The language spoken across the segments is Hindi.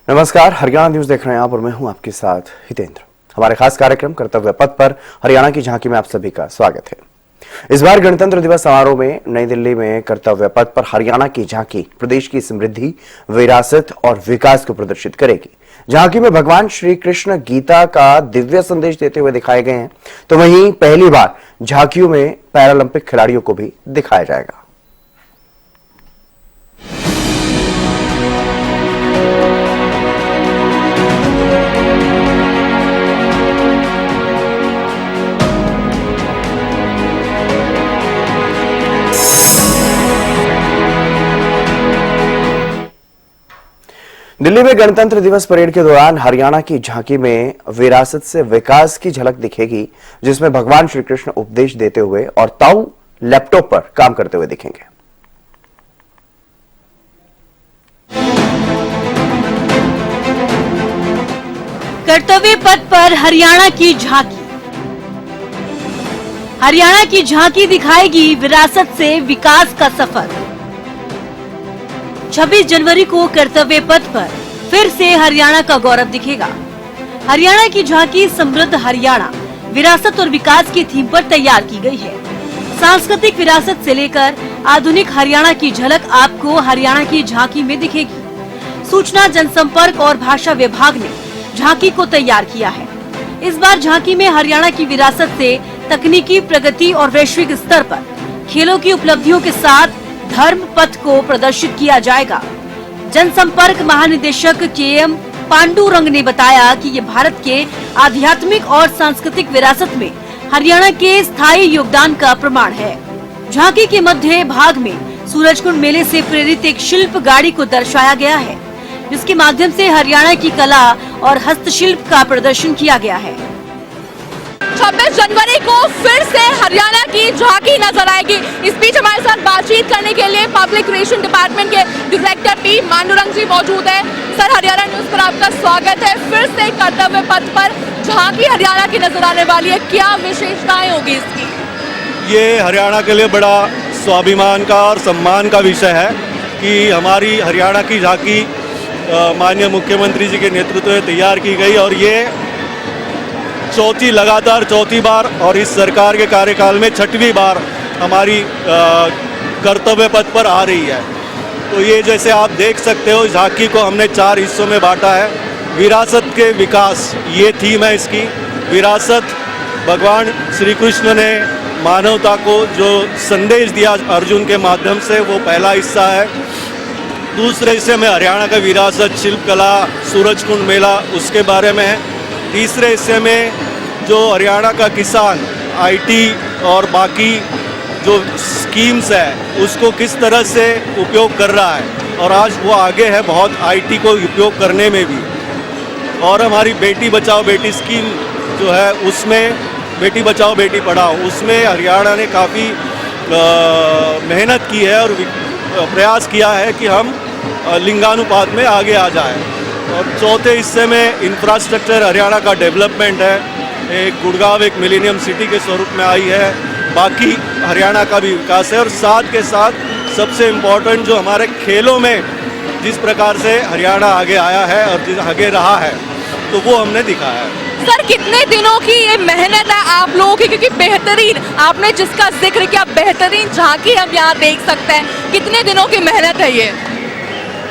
नमस्कार, हरियाणा न्यूज देख रहे हैं आप और मैं हूं आपके साथ हितेंद्र। हमारे खास कार्यक्रम कर्तव्य पथ पर हरियाणा की झांकी में आप सभी का स्वागत है। इस बार गणतंत्र दिवस समारोह में नई दिल्ली में कर्तव्य पथ पर हरियाणा की झांकी प्रदेश की समृद्धि, विरासत और विकास को प्रदर्शित करेगी। झांकी में भगवान श्री कृष्ण गीता का दिव्य संदेश देते हुए दिखाए गए हैं, तो वहीं पहली बार झांकियों में पैरालंपिक खिलाड़ियों को भी दिखाया जाएगा। दिल्ली में गणतंत्र दिवस परेड के दौरान हरियाणा की झांकी में विरासत से विकास की झलक दिखेगी, जिसमें भगवान श्री कृष्ण उपदेश देते हुए और ताऊ लैपटॉप पर काम करते हुए दिखेंगे। कर्तव्य पथ पर हरियाणा की झांकी। हरियाणा की झांकी दिखाएगी विरासत से विकास का सफर। 26 जनवरी को कर्तव्य पथ पर फिर से हरियाणा का गौरव दिखेगा। हरियाणा की झांकी समृद्ध हरियाणा, विरासत और विकास की थीम पर तैयार की गई है। सांस्कृतिक विरासत से लेकर आधुनिक हरियाणा की झलक आपको हरियाणा की झांकी में दिखेगी। सूचना, जनसंपर्क और भाषा विभाग ने झांकी को तैयार किया है। इस बार झांकी में हरियाणा की विरासत से तकनीकी प्रगति और वैश्विक स्तर पर खेलों की उपलब्धियों के साथ धर्म पथ को प्रदर्शित किया जाएगा। जनसंपर्क महानिदेशक के.एम. पांडुरंग ने बताया कि ये भारत के आध्यात्मिक और सांस्कृतिक विरासत में हरियाणा के स्थायी योगदान का प्रमाण है। झांकी के मध्य भाग में सूरजकुंड मेले से प्रेरित एक शिल्प गाड़ी को दर्शाया गया है, जिसके माध्यम से हरियाणा की कला और हस्तशिल्प का प्रदर्शन किया गया है। 26 जनवरी को फिर से हरियाणा की झांकी नजर आएगी। इस बीच हमारे साथ बातचीत करने के लिए पब्लिक रिलेशन डिपार्टमेंट के डायरेक्टर पी पांडुरंग जी मौजूद हैं। सर, हरियाणा न्यूज पर आपका स्वागत है। फिर से कर्तव्य पथ पर झांकी हरियाणा की नजर आने वाली है, क्या विशेषताएं होगी इसकी? ये हरियाणा के लिए बड़ा स्वाभिमान का और सम्मान का विषय है कि हमारी हरियाणा की झांकी माननीय मुख्यमंत्री जी के नेतृत्व में तैयार की गई और ये लगातार चौथी बार और इस सरकार के कार्यकाल में 6वीं बार हमारी कर्तव्य पथ पर आ रही है। तो ये जैसे आप देख सकते हो, झांकी को हमने 4 हिस्सों में बांटा है। विरासत के विकास, ये थीम है इसकी। विरासत, भगवान श्री कृष्ण ने मानवता को जो संदेश दिया अर्जुन के माध्यम से, वो पहला हिस्सा है। दूसरे हिस्से में हरियाणा का विरासत, शिल्पकला, सूरजकुंड मेला, उसके बारे में है। तीसरे हिस्से में जो हरियाणा का किसान आईटी और बाकी जो स्कीम्स है उसको किस तरह से उपयोग कर रहा है, और आज वो आगे है बहुत आईटी को उपयोग करने में भी। और हमारी बेटी बचाओ बेटी स्कीम जो है, उसमें बेटी बचाओ बेटी पढ़ाओ, उसमें हरियाणा ने काफ़ी मेहनत की है और प्रयास किया है कि हम लिंगानुपात में आगे आ जाएं। और चौथे हिस्से में इंफ्रास्ट्रक्चर हरियाणा का डेवलपमेंट है। एक गुड़गांव एक मिलेनियम सिटी के स्वरूप में आई है। बाकी हरियाणा का भी विकास है और साथ के साथ सबसे इम्पोर्टेंट जो हमारे खेलों में जिस प्रकार से हरियाणा आगे आया है और जिस आगे रहा है, तो वो हमने दिखाया है। सर, कितने दिनों की ये मेहनत है आप लोगों की, क्योंकि बेहतरीन आपने जिसका जिक्र किया, बेहतरीन झांकी हम यहाँ देख सकते हैं। कितने दिनों की मेहनत है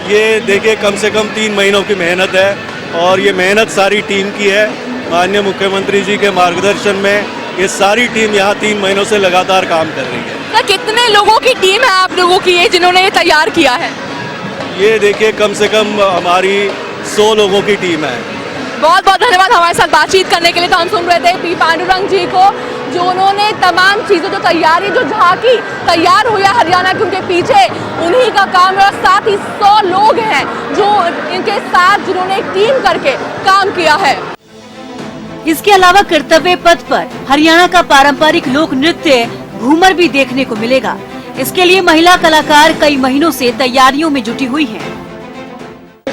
ये देखिए, कम से कम 3 महीनों की मेहनत है और ये मेहनत सारी टीम की है। माननीय मुख्यमंत्री जी के मार्गदर्शन में ये सारी टीम यहाँ 3 महीनों से लगातार काम कर रही है। सर, कितने लोगों की टीम है आप लोगों की ये जिन्होंने ये तैयार किया है? ये देखिए, कम से कम हमारी 100 लोगों की टीम है। बहुत बहुत धन्यवाद हमारे साथ बातचीत करने के लिए। तो हम सुन रहे थे पी पांडुरंग जी को, जो उन्होंने तमाम चीज़ों जो तैयारी, जो झांकी तैयार हुई है हरियाणा के, उनके पीछे उन्हीं का काम है। और साथ ही 100 लोग हैं जो इनके साथ, जिन्होंने एक टीम करके काम किया है। इसके अलावा कर्तव्य पथ पर हरियाणा का पारंपरिक लोक नृत्य घूमर भी देखने को मिलेगा। इसके लिए महिला कलाकार कई महीनों से तैयारियों में जुटी हुई हैं।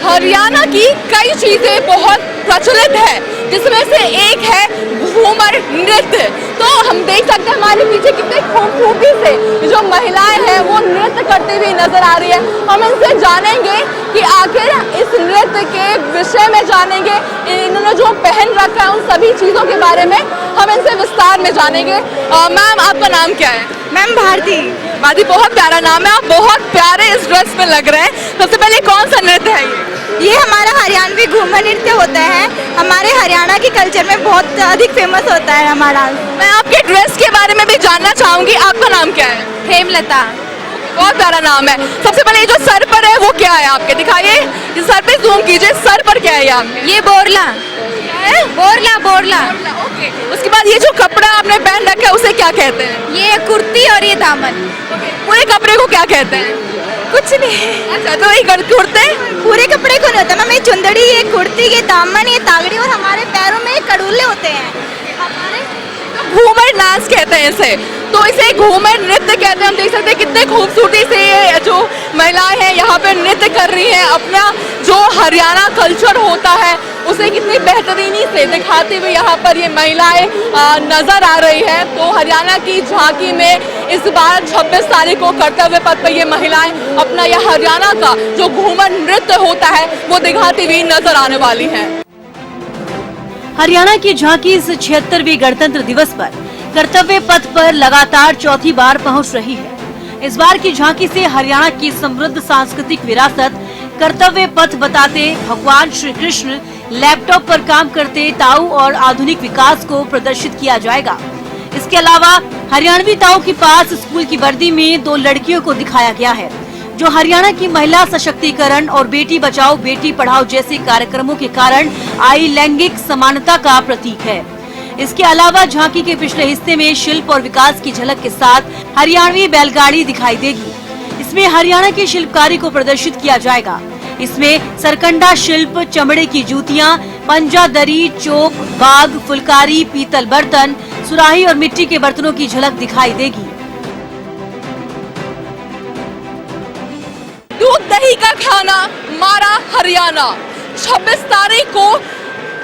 हरियाणा की कई चीजें बहुत प्रचलित है, जिसमें से एक है घूमर नृत्य। तो हम देख सकते हैं हमारे पीछे कितने खूबसूरती से जो महिलाएं हैं वो नृत्य करते हुए नजर आ रही है। हम इनसे जानेंगे कि आखिर इस नृत्य के विषय में जानेंगे, इन्होंने जो पहन रखा है उन सभी चीजों के बारे में हम इनसे विस्तार में जानेंगे। मैम, आपका नाम क्या है? मैम भारती। भारती, बहुत प्यारा नाम है, आप बहुत प्यारे इस ड्रेस में लग रहे हैं। सबसे पहले कौन सा नृत्य है ये हमारा हरियाणवी घूमर नृत्य होता है, हमारे हरियाणा के कल्चर में बहुत अधिक फेमस होता है हमारा। मैं आपके ड्रेस के बारे में भी जानना चाहूंगी, आपका नाम क्या है? हेमलता। बहुत प्यारा नाम है। सबसे पहले ये जो सर पर है वो क्या है आपके, दिखाइए, सर पे जूम कीजिए, सर पर क्या है आपके? ये बोरला है? बोरला बोरला। ओके, उसके बाद ये जो कपड़ा आपने पहन रखा है उसे क्या कहते हैं? ये कुर्ती और ये दामन। पूरे कपड़े को क्या कहते हैं? कुछ नहीं। अच्छा, तो ये कुर्ते? पूरे कपड़े को नहीं होता मैम, ये चुंदड़ी, ये कुर्ती, ये दामन, ये तागड़ी और हमारे पैरों में कड़ूले होते हैं। घूमर डांस कहते हैं इसे, तो इसे घूमर नृत्य कहते हैं। हम देख सकते हैं कितने खूबसूरती से ये जो महिलाएं हैं यहाँ पे नृत्य कर रही हैं, अपना जो हरियाणा कल्चर होता है उसे कितनी बेहतरीनी से दिखाते हुए यहाँ पर ये महिलाएं नजर आ रही है। तो हरियाणा की झांकी में इस बार 26 तारीख को कर्तव्य पथ पर ये महिलाएं अपना यह हरियाणा का जो घूमर नृत्य होता है वो दिखाती हुई नजर आने वाली है। हरियाणा की झांकी इस 76वें गणतंत्र दिवस पर कर्तव्य पथ पर लगातार चौथी बार पहुंच रही है। इस बार की झांकी से हरियाणा की समृद्ध सांस्कृतिक विरासत कर्तव्य पथ बताते भगवान श्री कृष्ण लैपटॉप पर काम करते ताऊ और आधुनिक विकास को प्रदर्शित किया जाएगा। इसके अलावा हरियाणवी ताऊ के पास स्कूल की वर्दी में 2 लड़कियों को दिखाया गया है, जो हरियाणा की महिला सशक्तिकरण और बेटी बचाओ बेटी पढ़ाओ जैसे कार्यक्रमों के कारण आई लैंगिक समानता का प्रतीक है। इसके अलावा झांकी के पिछले हिस्से में शिल्प और विकास की झलक के साथ हरियाणवी बैलगाड़ी दिखाई देगी। इसमें हरियाणा की शिल्पकारी को प्रदर्शित किया जाएगा। इसमें सरकंडा शिल्प, चमड़े की जूतियां, पंजा दरी, चोक, बाग, फुलकारी, पीतल बर्तन, सुराही और मिट्टी के बर्तनों की झलक दिखाई देगी। दूध दही का खाना मारा हरियाणा। 26 तारीख को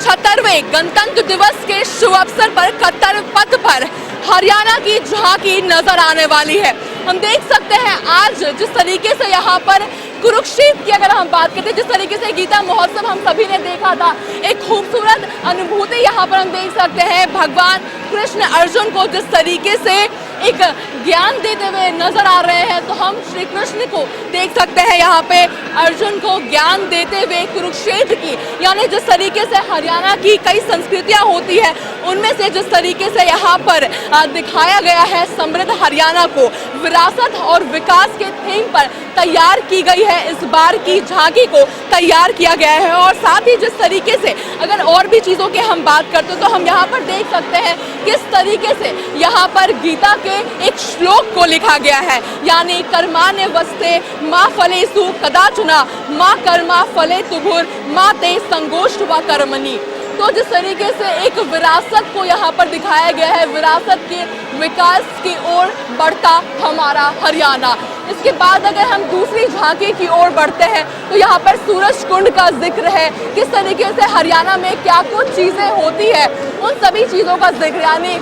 76वें गणतंत्र दिवस के शुभ अवसर पर कर्तव्य पथ पर हरियाणा की झांकी नजर आने वाली है। हम देख सकते हैं आज जिस तरीके से यहाँ पर कुरुक्षेत्र की अगर हम बात करते हैं, जिस तरीके से गीता महोत्सव हम सभी ने देखा था, एक खूबसूरत अनुभूति यहाँ पर हम देख सकते हैं। भगवान कृष्ण अर्जुन को जिस तरीके से एक ज्ञान देते हुए नजर आ रहे हैं, तो हम श्री कृष्ण को देख सकते हैं यहाँ पे अर्जुन को ज्ञान देते हुए कुरुक्षेत्र की, यानी जिस तरीके से हरियाणा की कई संस्कृतियाँ होती है उनमें से जिस तरीके से यहाँ पर दिखाया गया है समृद्ध हरियाणा को विरासत और विकास के थीम पर तैयार की गई है। इस बार की झांकी को तैयार किया गया है और साथ ही जिस तरीके से अगर और भी चीज़ों की हम बात करते हैं तो हम यहाँ पर देख सकते हैं किस तरीके से यहाँ पर गीता के एक श्लोक को लिखा गया है, यानी कर्माण्य वस्ते माँ फलेषु कदाचुना माँ कर्मा फले तुभुर माँ ते संगोष्ठ व कर्मणि। तो जिस तरीके से एक विरासत को यहाँ पर दिखाया गया है, विरासत के विकास की ओर बढ़ता हमारा हरियाणा। इसके बाद अगर हम दूसरी झांकी की ओर बढ़ते हैं तो यहाँ पर सूरज कुंड का जिक्र है, किस तरीके से हरियाणा में क्या कुछ चीज़ें होती है उन सभी चीज़ों का जिक्र, यानी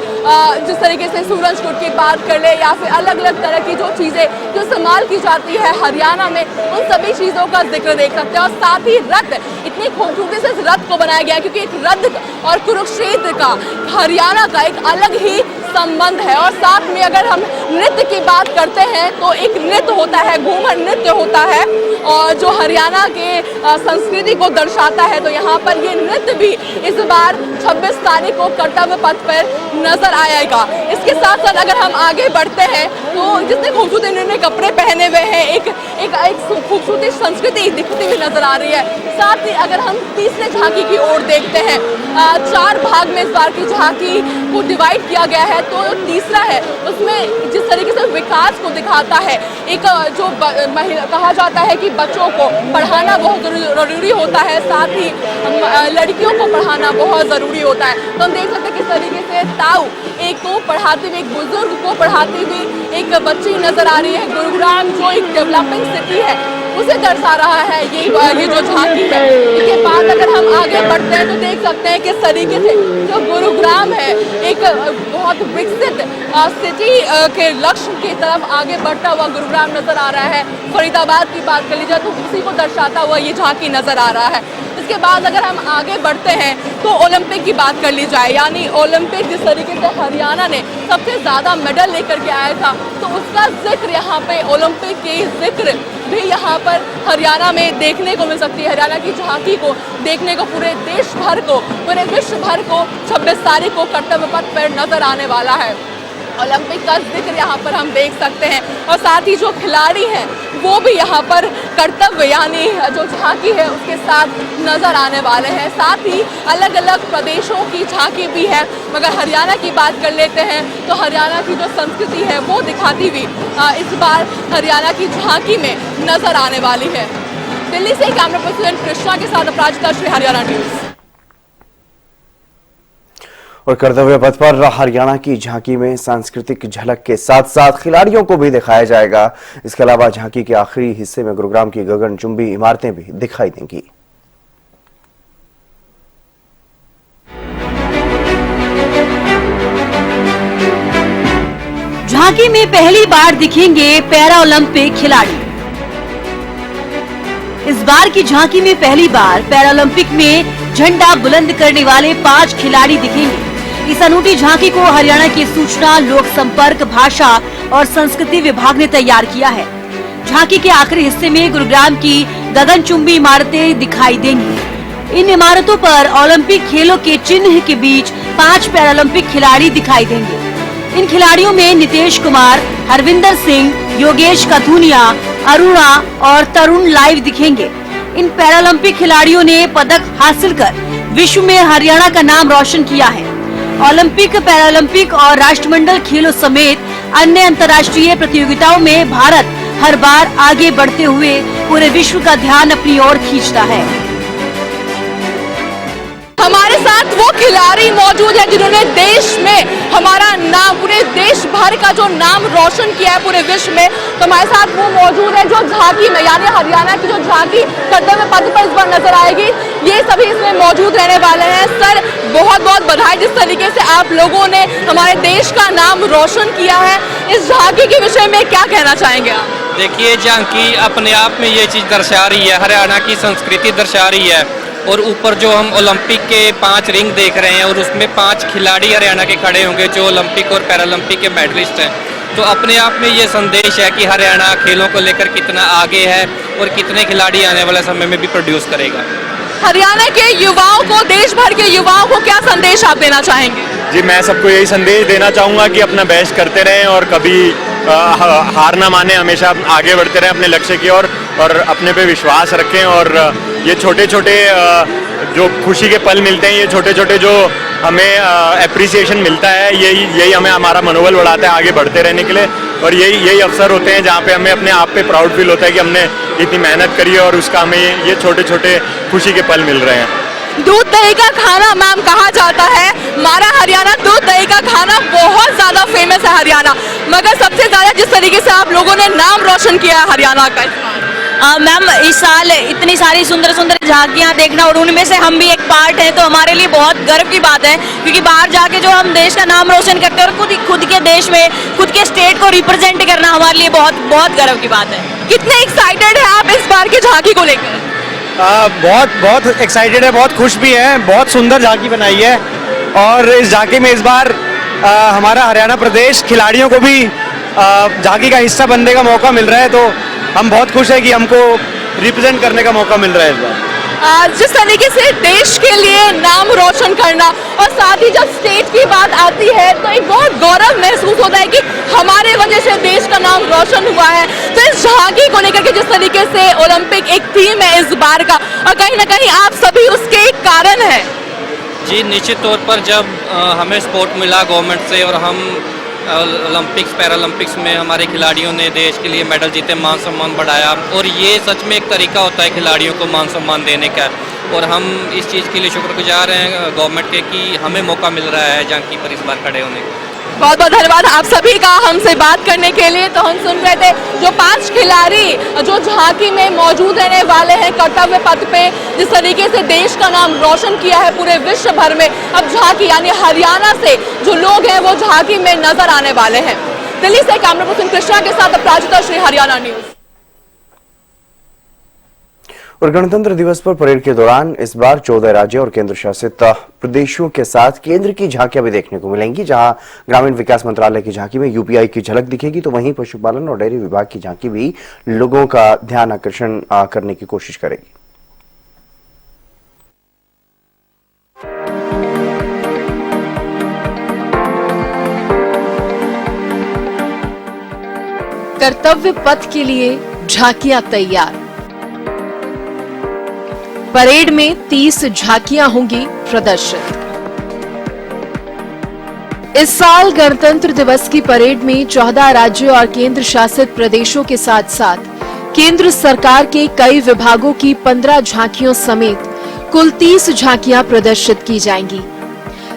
जिस तरीके से सूरज कुंड की बात कर ले या फिर अलग अलग तरह की जो चीज़ें जो इस्तेमाल की जाती है हरियाणा में, उन सभी चीज़ों का जिक्र देख सकते हैं। और साथ ही रथ, इतनी खूबसूरती से इस रथ को बनाया गया है क्योंकि एक रथ और कुरुक्षेत्र का हरियाणा का एक अलग ही संबंध है। और साथ में अगर हम नृत्य की बात करते हैं तो एक नृत्य होता है, घूमर नृत्य होता है और जो हरियाणा के संस्कृति को दर्शाता है। तो यहाँ पर ये नृत्य भी इस बार 26 तारीख को कर्तव्य पथ पर नजर आएगा। इसके साथ साथ अगर हम आगे बढ़ते हैं तो जितने खूबसूरत इन्होंने कपड़े पहने हुए हैं, एक खूबसूरती संस्कृति दिखती हुई नजर आ रही है। साथ ही अगर हम तीसरे झांकी की ओर देखते हैं, 4 भाग में इस बार की झांकी को डिवाइड किया गया है। तो तीसरा है उसमें जिस तरीके से विकास को दिखाता है, एक जो कहा जाता है कि बच्चों को पढ़ाना बहुत ज़रूरी होता है, साथ ही लड़कियों को पढ़ाना बहुत ज़रूरी होता है। तो हम देख सकते हैं किस तरीके से ताऊ एक को पढ़ाते हुए, एक बुजुर्ग को पढ़ाते हुए एक बच्ची नज़र आ रही है। गुरुग्राम जो एक डेवलपिंग सिटी है उसे दर्शा रहा है ये जो झांकी है। इसके बाद अगर हम आगे बढ़ते हैं तो देख सकते हैं किस तरीके से जो गुरुग्राम है एक बहुत विकसित सिटी के लक्ष्य की तरफ आगे बढ़ता हुआ गुरुग्राम नजर आ रहा है। फरीदाबाद की बात कर लीजिए तो उसी को दर्शाता हुआ ये झांकी नजर आ रहा है। इसके बाद अगर हम आगे बढ़ते हैं तो ओलंपिक की बात कर ली जाए, यानी ओलंपिक जिस तरीके से हरियाणा ने सबसे ज़्यादा मेडल लेकर के आया था तो उसका जिक्र यहाँ पे, ओलंपिक की जिक्र भी यहाँ पर हरियाणा में देखने को मिल सकती है। हरियाणा की झांकी को देखने को पूरे देश भर को, पूरे विश्व भर को 26 तारीख को कर्तव्य पथ पर नजर आने वाला है। ओलंपिक का जिक्र यहाँ पर हम देख सकते हैं और साथ ही जो खिलाड़ी हैं वो भी यहाँ पर कर्तव्य यानी जो झांकी है उसके साथ नजर आने वाले हैं। साथ ही अलग अलग प्रदेशों की झांकी भी है, मगर हरियाणा की बात कर लेते हैं तो हरियाणा की जो संस्कृति है वो दिखाती हुई इस बार हरियाणा की झांकी में नजर आने वाली है। दिल्ली से कैमरा पर्सन कृष्णा के साथ अपराजिता श्री, हरियाणा न्यूज। और कर्तव्य पथ पर हरियाणा की झांकी में सांस्कृतिक झलक के साथ साथ खिलाड़ियों को भी दिखाया जाएगा। इसके अलावा झांकी के आखिरी हिस्से में गुरुग्राम की गगनचुंबी इमारतें भी दिखाई देंगी। झांकी में पहली बार दिखेंगे पैरा ओलंपिक खिलाड़ी। इस बार की झांकी में पहली बार पैरा ओलंपिक में झंडा बुलंद करने वाले 5 खिलाड़ी दिखेंगे। इस अनूठी झांकी को हरियाणा के सूचना, लोक संपर्क, भाषा और संस्कृति विभाग ने तैयार किया है। झांकी के आखिरी हिस्से में गुरुग्राम की गगनचुंबी इमारतें दिखाई देंगी। इन इमारतों पर ओलंपिक खेलों के चिन्ह के बीच 5 पैरालंपिक खिलाड़ी दिखाई देंगे। इन खिलाड़ियों में नितेश कुमार, हरविंदर सिंह, योगेश कथुनिया, अरुणा और तरुण लाइव दिखेंगे। इन पैरालंपिक खिलाड़ियों ने पदक हासिल कर विश्व में हरियाणा का नाम रोशन किया है। ओलंपिक, पैरालंपिक और राष्ट्रमंडल खेलों समेत अन्य अंतर्राष्ट्रीय प्रतियोगिताओं में भारत हर बार आगे बढ़ते हुए पूरे विश्व का ध्यान अपनी ओर खींचता है। हमारे साथ वो खिलाड़ी मौजूद है जिन्होंने देश में हमारा नाम, पूरे देश भर का जो नाम रोशन किया है पूरे विश्व में। तो हमारे साथ वो मौजूद है जो झांकी में, यानी हरियाणा की जो झांकी कर्तव्य पथ पर इस बार नजर आएगी, ये सभी इसमें मौजूद रहने वाले हैं। सर, बहुत बहुत बधाई जिस तरीके से आप लोगों ने हमारे देश का नाम रोशन किया है। इस झांकी के विषय में क्या कहना चाहेंगे आप? देखिए, झांकी अपने आप में ये चीज़ दर्शा रही है, हरियाणा की संस्कृति दर्शा रही है। और ऊपर जो हम ओलंपिक के 5 रिंग देख रहे हैं और उसमें 5 खिलाड़ी हरियाणा के खड़े होंगे जो ओलंपिक और पैरालंपिक के मेडलिस्ट हैं, तो अपने आप में ये संदेश है कि हरियाणा खेलों को लेकर कितना आगे है और कितने खिलाड़ी आने वाले समय में भी प्रोड्यूस करेगा। हरियाणा के युवाओं को, देश भर के युवाओं को क्या संदेश आप देना चाहेंगे? जी, मैं सबको यही संदेश देना चाहूँगा कि अपना बेस्ट करते रहें और कभी हार ना माने, हमेशा आगे बढ़ते रहें अपने लक्ष्य की ओर और अपने पे विश्वास रखें। और ये छोटे छोटे जो खुशी के पल मिलते हैं, ये छोटे छोटे जो हमें एप्रिसिएशन मिलता है, यही हमें हमारा मनोबल बढ़ाता है आगे बढ़ते रहने के लिए। और यही अवसर होते हैं जहाँ पे हमें अपने आप पे प्राउड फील होता है कि हमने इतनी मेहनत करी है और उसका हमें ये छोटे छोटे खुशी के पल मिल रहे हैं। दूध दही का खाना मैम कहा जाता है, हमारा हरियाणा दूध दही का खाना बहुत ज्यादा फेमस है हरियाणा, मगर सबसे ज्यादा जिस तरीके से आप लोगों ने नाम रोशन किया है हरियाणा का, मैम इस साल इतनी सारी सुंदर सुंदर झांकियाँ देखना और उनमें से हम भी एक पार्ट हैं, तो हमारे लिए बहुत गर्व की बात है। क्योंकि बाहर जाके जो हम देश का नाम रोशन करते हैं और खुद के देश में, खुद के स्टेट को रिप्रेजेंट करना हमारे लिए बहुत बहुत गर्व की बात है। कितने एक्साइटेड है आप इस बार की झांकी को लेकर? बहुत एक्साइटेड है, बहुत खुश भी है। बहुत सुंदर झांकी बनाई है और इस झांकी में इस बार हमारा हरियाणा प्रदेश खिलाड़ियों को भी झांकी का हिस्सा बनने का मौका मिल रहा है, तो हम बहुत खुश हैं कि हमको रिप्रेजेंट करने का मौका मिल रहा है इस बार। जिस तरीके से देश के लिए नाम रोशन करना और साथ ही जब स्टेट की बात आती है तो एक बहुत गौरव महसूस होता है कि हमारे वजह से देश का नाम रोशन हुआ है। तो इस झांकी को लेकर के जिस तरीके से ओलंपिक एक थीम है इस बार का, और कहीं ना कहीं आप सभी उसके एक कारण है। जी, निश्चित तौर पर जब हमें सपोर्ट मिला गवर्नमेंट से और हम ओलंपिक्स पैरालंपिक्स में हमारे खिलाड़ियों ने देश के लिए मेडल जीते, मान सम्मान बढ़ाया। और ये सच में एक तरीका होता है खिलाड़ियों को मान सम्मान देने का, और हम इस चीज़ के लिए शुक्रगुजार हैं गवर्नमेंट के कि हमें मौका मिल रहा है झांकी पर इस बार खड़े होने का। बहुत बहुत धन्यवाद आप सभी का हमसे बात करने के लिए। तो हम सुन रहे थे जो 5 खिलाड़ी जो झांकी में मौजूद रहने वाले हैं कर्तव्य पथ पे, जिस तरीके से देश का नाम रोशन किया है पूरे विश्व भर में। अब झांकी यानी हरियाणा से जो लोग हैं वो झांकी में नजर आने वाले हैं। दिल्ली से कैमरा पर्सन कृष्णा के साथ अपराजिता श्री, हरियाणा न्यूज। और गणतंत्र दिवस पर परेड के दौरान इस बार 14 राज्य और केंद्र शासित प्रदेशों के साथ केंद्र की झांकियां भी देखने को मिलेंगी। जहां ग्रामीण विकास मंत्रालय की झांकी में यूपीआई की झलक दिखेगी, तो वहीं पशुपालन और डेयरी विभाग की झांकी भी लोगों का ध्यान आकर्षण करने की कोशिश करेगी। कर्तव्य पथ के लिए झांकियां तैयार। परेड में 30 झांकियां होंगी प्रदर्शित। इस साल गणतंत्र दिवस की परेड में 14 राज्यों और केंद्र शासित प्रदेशों के साथ साथ केंद्र सरकार के कई विभागों की 15 झांकियों समेत कुल 30 झांकियां प्रदर्शित की जाएंगी।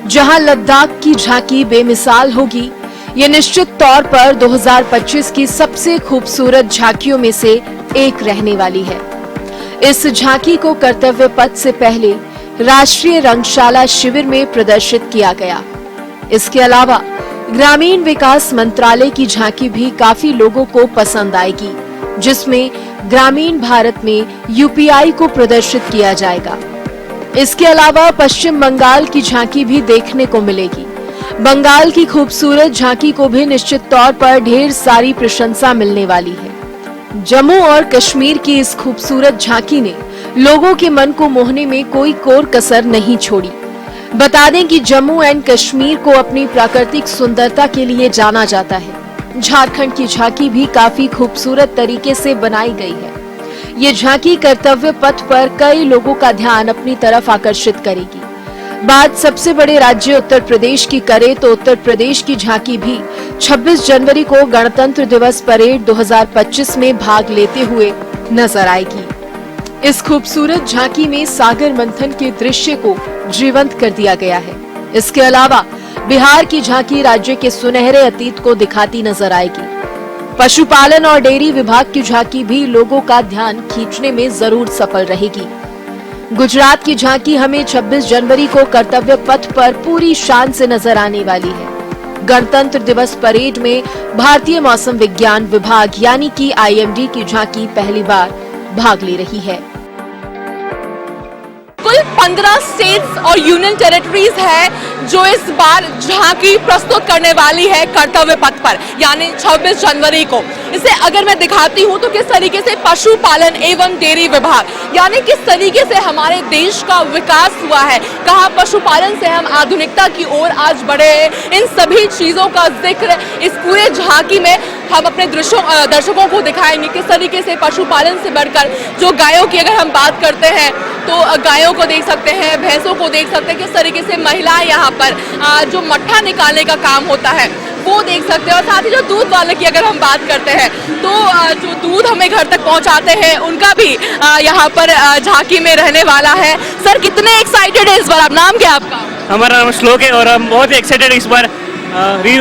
जहां लद्दाख की झांकी बेमिसाल होगी, ये निश्चित तौर पर 2025 की सबसे खूबसूरत झांकियों में से एक रहने वाली है। इस झांकी को कर्तव्य पथ से पहले राष्ट्रीय रंगशाला शिविर में प्रदर्शित किया गया। इसके अलावा ग्रामीण विकास मंत्रालय की झांकी भी काफी लोगों को पसंद आएगी, जिसमें ग्रामीण भारत में यूपीआई को प्रदर्शित किया जाएगा। इसके अलावा पश्चिम बंगाल की झांकी भी देखने को मिलेगी। बंगाल की खूबसूरत झांकी को भी निश्चित तौर पर ढेर सारी प्रशंसा मिलने वाली है। जम्मू और कश्मीर की इस खूबसूरत झांकी ने लोगों के मन को मोहने में कोई कोर कसर नहीं छोड़ी। बता दें कि जम्मू एंड कश्मीर को अपनी प्राकृतिक सुंदरता के लिए जाना जाता है। झारखंड की झांकी भी काफी खूबसूरत तरीके से बनाई गई है। ये झांकी कर्तव्य पथ पर कई लोगों का ध्यान अपनी तरफ आकर्षित करेगी। बात सबसे बड़े राज्य उत्तर प्रदेश की करें तो उत्तर प्रदेश की झांकी भी 26 जनवरी को गणतंत्र दिवस परेड 2025 में भाग लेते हुए नजर आएगी। इस खूबसूरत झांकी में सागर मंथन के दृश्य को जीवंत कर दिया गया है। इसके अलावा बिहार की झांकी राज्य के सुनहरे अतीत को दिखाती नजर आएगी। पशुपालन और डेयरी विभाग की झांकी भी लोगों का ध्यान खींचने में जरूर सफल रहेगी। गुजरात की झांकी हमें 26 जनवरी को कर्तव्य पथ पर पूरी शान से नजर आने वाली है। गणतंत्र दिवस परेड में भारतीय मौसम विज्ञान विभाग यानी कि आईएमडी की झांकी पहली बार भाग ले रही है। कुल 15 स्टेट्स और यूनियन टेरिटरीज है जो इस बार झांकी प्रस्तुत करने वाली है कर्तव्य पथ पर, यानी 26 जनवरी को। इसे अगर मैं दिखाती हूँ तो किस तरीके से पशुपालन एवं डेयरी विभाग यानी किस तरीके से हमारे देश का विकास हुआ है, कहाँ पशुपालन से हम आधुनिकता की ओर आज बढ़े हैं, इन सभी चीजों का जिक्र इस पूरे झांकी में हम अपने दर्शकों को दिखाएंगे। किस तरीके से पशुपालन से बढ़कर जो गायों की अगर हम बात करते हैं तो गायों को देख सकते हैं, भैंसों को देख सकते हैं, किस तरीके से महिलाएं यहाँ पर जो मट्ठा निकालने का काम होता है वो देख सकते हैं। और साथ ही जो दूध वाले की अगर हम बात करते हैं तो जो दूध हमें घर तक पहुंचाते हैं उनका भी यहाँ पर झांकी में रहने वाला है। सर कितने एक्साइटेड है इस बार? आप नाम क्या आपका? हमारा नाम श्लोक है और हम बहुत एक्साइटेड इस बार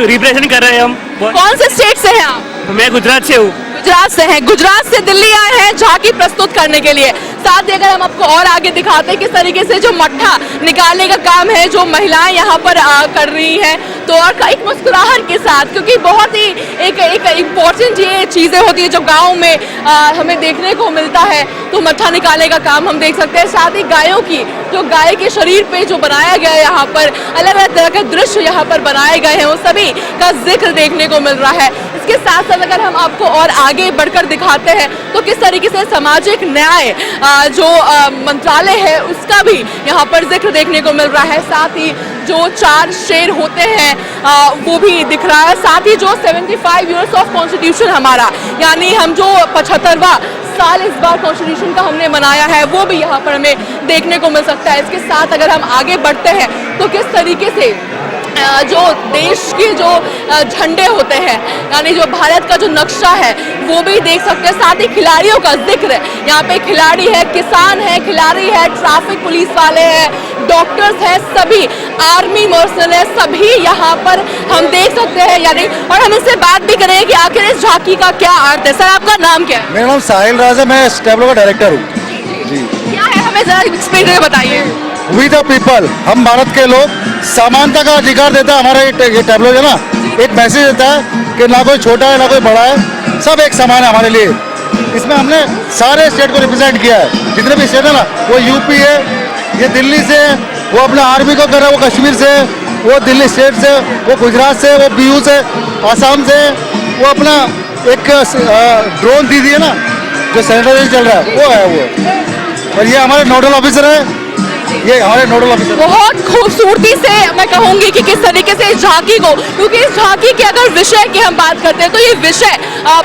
रिप्रेजेंट कर रहे हैं हम। कौन से स्टेट से हैं आप? मैं गुजरात से हूँ। गुजरात से हैं, गुजरात से दिल्ली आए हैं झांकी प्रस्तुत करने के लिए। साथ ही अगर हम आपको और आगे दिखाते हैं किस तरीके से जो मट्ठा निकालने का काम है जो महिलाएं यहाँ पर कर रही हैं, तो और एक मुस्कुराहट के साथ, क्योंकि बहुत ही एक इम्पोर्टेंट ये चीजें होती है जो गाँव में हमें देखने को मिलता है। तो मट्ठा निकालने का काम हम देख सकते हैं। साथ ही गायों की जो गाय के शरीर पे जो बनाया गया है यहाँ पर अलग अलग तरह के दृश्य यहाँ पर बनाए गए हैं, वो सभी का जिक्र देखने को मिल रहा है। इसके साथ साथ अगर हम आपको और आगे बढ़कर दिखाते हैं तो किस तरीके से सामाजिक न्याय जो मंत्रालय है उसका भी यहाँ पर जिक्र देखने को मिल रहा है। साथ ही जो 4 शेर होते हैं वो भी दिख रहा है। साथ ही जो 75 ईयर्स ऑफ कॉन्स्टिट्यूशन हमारा, यानी हम जो 75वां साल इस बार कॉन्स्टिट्यूशन का हमने मनाया है, वो भी यहाँ पर हमें देखने को मिल सकता है। इसके साथ अगर हम आगे बढ़ते हैं तो किस तरीके से जो देश के जो झंडे होते हैं, यानी जो भारत का जो नक्शा है वो भी देख सकते हैं। साथ ही खिलाड़ियों का जिक्र, यहाँ पे खिलाड़ी है, किसान है, खिलाड़ी है, ट्रैफिक पुलिस वाले हैं, डॉक्टर्स हैं, सभी आर्मी मर्सनल है, सभी यहाँ पर हम देख सकते हैं। यानी और हम इससे बात भी करेंगे कि आखिर इस झांकी का क्या अर्थ है। सर, आपका नाम क्या है? मेरा नाम साहिल राज है, मैं स्टेबलो का डायरेक्टर हूँ। जी, क्या है, हमें जरा एक्सप्लेन करके बताइए। वी द पीपल, हम भारत के लोग, समानता का अधिकार देता है हमारा ये टैबलो है ना, एक मैसेज देता है कि ना कोई छोटा है ना कोई बड़ा है, सब एक समान है हमारे लिए। इसमें हमने सारे स्टेट को रिप्रेजेंट किया है, जितने भी स्टेट है ना, वो यूपी है, ये दिल्ली से, वो अपना आर्मी को कर रहा है, वो कश्मीर से, वो दिल्ली स्टेट से, वो गुजरात से, वो बीयू से, आसाम से, वो अपना एक ड्रोन दीदी है ना जो सैनिटाइजेशन चल रहा है वो है वो, और ये हमारे नोडल ऑफिसर है, ये हमारे नोडल ऑफिसर। बहुत खूबसूरती से मैं कहूंगी कि किस तरीके से इस झांकी को, क्योंकि इस झांकी के अगर विषय की हम बात करते हैं तो ये विषय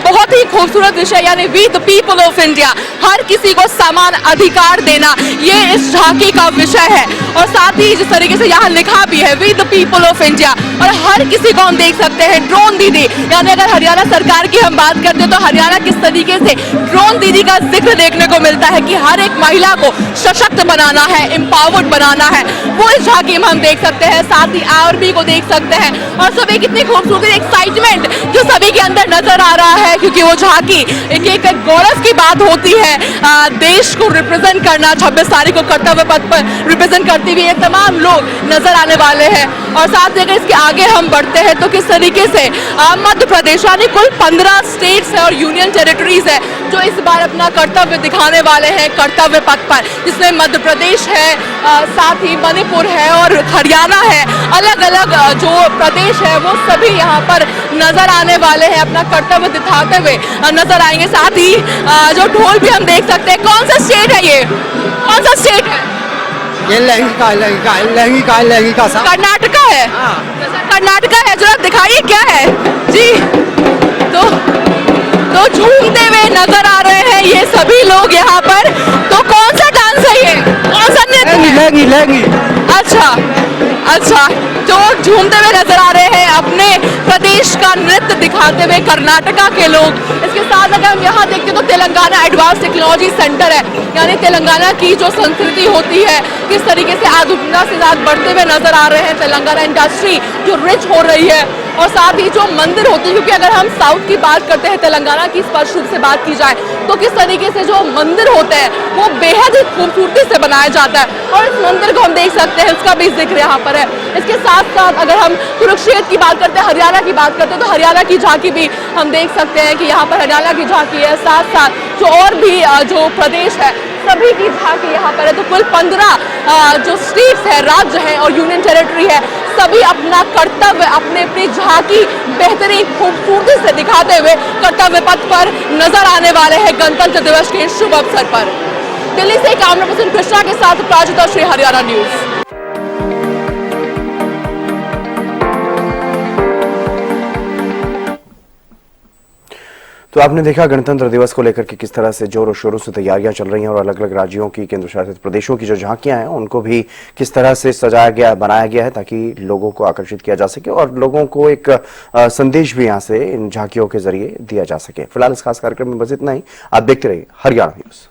बहुत ही खूबसूरत विषय, यानी we the people of India, हर किसी को समान अधिकार देना, ये इस झांकी का विषय है। और साथ ही जिस तरीके से यहाँ लिखा भी है we the people of India, और हर किसी को हम देख सकते हैं। ड्रोन दीदी, यानी अगर हरियाणा सरकार की हम बात करते हैं तो हरियाणा किस तरीके से ड्रोन दीदी का जिक्र देखने को मिलता है कि हर एक महिला को सशक्त बनाना है, एम्पावर्ड बनाना है, वो इस झांकी में हम देख सकते हैं। साथ ही आर्मी को देख सकते हैं, और सभी कितनी खूबसूरती, एक्साइटमेंट जो सभी के अंदर नजर आ रहा है, क्योंकि वो झांकी एक गौरव की बात होती है। देश को रिप्रेजेंट करना, 26 तारीख को कर्तव्य पथ पर रिप्रेजेंट करते हुए ये तमाम लोग नजर आने वाले हैं। और साथ ही अगर इसके आगे हम बढ़ते हैं तो किस तरीके से मध्य प्रदेश, यानी कुल 15 स्टेट्स है और यूनियन टेरिटरीज है जो इस बार अपना कर्तव्य दिखाने वाले हैं कर्तव्य पथ पर, जिसमें मध्य प्रदेश है, साथ ही मणिपुर है और हरियाणा है। अलग अलग जो प्रदेश है वो सभी यहाँ पर नजर आने वाले हैं, अपना कर्तव्य दिखाते हुए नजर आएंगे। साथ ही जो ढोल भी हम देख सकते हैं। कौन सा स्टेट है ये, कौन सा स्टेट है? ये लहंगा कर्नाटका है। कर्नाटका है, जरा दिखाइए क्या है जी। तो झूमते हुए नजर आ रहे हैं ये सभी लोग यहाँ पर। तो कौन सा डांस है ये, कौन सा नृत्य है? अच्छा, जो झूमते हुए नजर आ रहे हैं अपने प्रदेश का नृत्य दिखाते हुए कर्नाटका के लोग। इसके साथ अगर हम यहाँ देखते तो तेलंगाना एडवांस टेक्नोलॉजी सेंटर है, यानी तेलंगाना की जो संस्कृति होती है किस तरीके से आधुनिकता से साथ बढ़ते हुए नजर आ रहे हैं। तेलंगाना इंडस्ट्री जो रिच हो रही है, और साथ ही जो मंदिर होती है, क्योंकि अगर हम साउथ की बात करते हैं, तेलंगाना की स्पष्ट रूप से बात की जाए तो किस तरीके से जो मंदिर होते हैं वो बेहद ही खूबसूरती से बनाया जाता है, और इस मंदिर को हम देख सकते हैं, इसका भी जिक्र यहाँ पर है। इसके साथ साथ अगर हम कुरुक्षेत्र की बात करते हैं, हरियाणा की बात करते हैं, तो हरियाणा की झांकी भी हम देख सकते हैं कि यहाँ पर हरियाणा की झांकी है। साथ साथ जो और भी जो प्रदेश है सभी की झांकी यहाँ पर है। तो कुल 15 जो स्टेट्स है, राज्य है और यूनियन टेरिटरी है, सभी अपना कर्तव्य अपने अपनी झांकी बेहतरीन खूबसूरती से दिखाते हुए कर्तव्य पथ पर नजर आने वाले हैं गणतंत्र दिवस के शुभ अवसर पर। दिल्ली से कैमरा पर्सन कृष्णा के साथ प्राजिता श्री, हरियाणा न्यूज। तो आपने देखा गणतंत्र दिवस को लेकर के किस तरह से जोरों शोरों से तैयारियां चल रही हैं, और अलग अलग राज्यों की, केंद्र शासित प्रदेशों की जो झांकियां हैं उनको भी किस तरह से सजाया गया, बनाया गया है ताकि लोगों को आकर्षित किया जा सके और लोगों को एक संदेश भी यहां से इन झांकियों के जरिए दिया जा सके। फिलहाल इस खास कार्यक्रम में बस इतना ही। आप देखते रहिए हरियाणा न्यूज।